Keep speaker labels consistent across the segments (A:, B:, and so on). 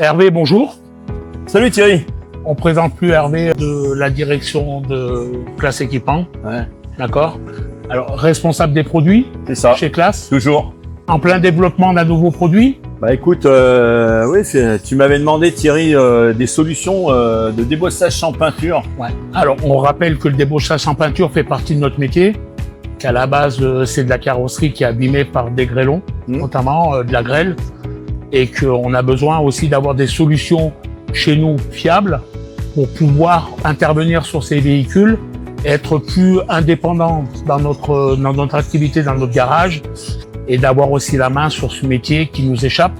A: Hervé, bonjour.
B: Salut Thierry.
A: On présente plus Hervé de la direction de Classe Équipement.
B: Ouais.
A: D'accord. Alors, responsable des produits
B: C'est ça.
A: chez Classe.
B: Toujours.
A: En plein développement d'un nouveau produit.
B: Bah écoute, oui, tu m'avais demandé Thierry des solutions de débossage sans peinture.
A: Ouais. Alors, on rappelle que le débauchage sans peinture fait partie de notre métier, qu'à la base, c'est de la carrosserie qui est abîmée par des grêlons, notamment de la grêle, et qu'on a besoin aussi d'avoir des solutions chez nous fiables pour pouvoir intervenir sur ces véhicules, être plus indépendant dans notre activité, dans notre garage, et d'avoir aussi la main sur ce métier qui nous échappe.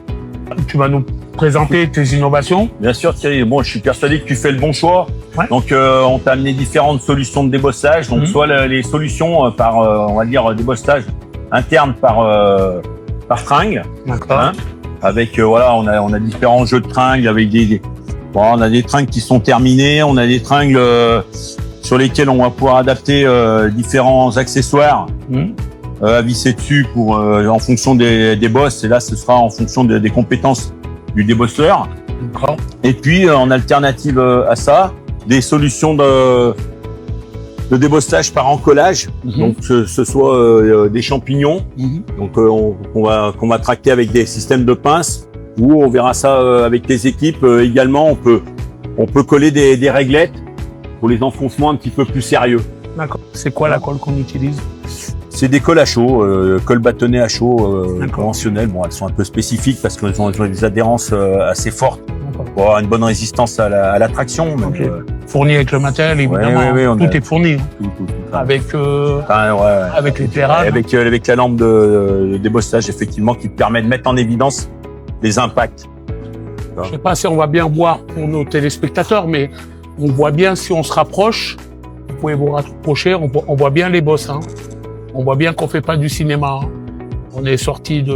A: Tu vas nous présenter tes innovations.
B: Bien sûr Thierry, bon, je suis persuadé que tu fais le bon choix.
A: Ouais.
B: Donc on t'a amené différentes solutions de débossage, donc soit les solutions par, on va dire, débossage interne par tringle.
A: D'accord.
B: Hein, avec voilà, on a différents jeux de tringles avec bon, on a des tringles qui sont terminés, on a des tringles sur lesquels on va pouvoir adapter différents accessoires à visser dessus pour en fonction des bosses, et là ce sera en fonction des compétences du débosseur.
A: D'accord.
B: Et puis en alternative à ça, des solutions de débossage par encollage, donc que ce soit des champignons, donc qu'on va tracter avec des systèmes de pinces, ou on verra ça avec les équipes également. On peut coller des réglettes pour les enfoncements un petit peu plus sérieux.
A: D'accord. C'est quoi la colle qu'on utilise?
B: C'est des colles à chaud, colles bâtonnées à chaud conventionnelles. Bon, elles sont un peu spécifiques parce qu'elles ont des adhérences assez fortes pour avoir une bonne résistance à la traction.
A: Okay. Fourni avec le matériel, évidemment.
B: Oui,
A: tout est fourni.
B: Tout.
A: Avec avec l'éclairage.
B: Avec la lampe de débossage, effectivement, qui permet de mettre en évidence les impacts.
A: Je sais pas si on va bien voir pour nos téléspectateurs, mais on voit bien si on se rapproche. Vous pouvez vous rapprocher, on voit bien les bosses. Hein. On voit bien qu'on fait pas du cinéma. Hein. On est sorti du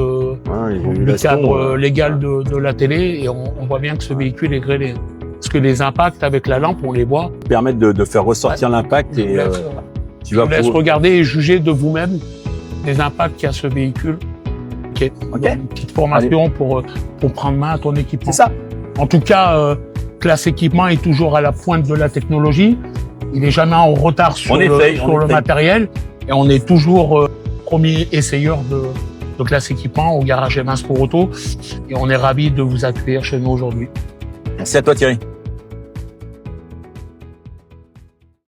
A: cadre légal de la télé, et on voit bien que ce véhicule est grêlé. Parce que les impacts avec la lampe, on les voit.
B: Permettent de faire ressortir l'impact, et tu vas
A: laisse regarder et juger de vous-même les impacts qu'il y a ce véhicule. Okay. Une petite formation pour prendre main à ton équipement.
B: C'est ça.
A: En tout cas, Classe Équipement est toujours à la pointe de la technologie. Il n'est jamais en retard sur le matériel. Et on est toujours premier essayeur de Classe Équipement au garage M1 Sport Auto. Et on est ravis de vous accueillir chez nous aujourd'hui.
B: Merci à toi Thierry.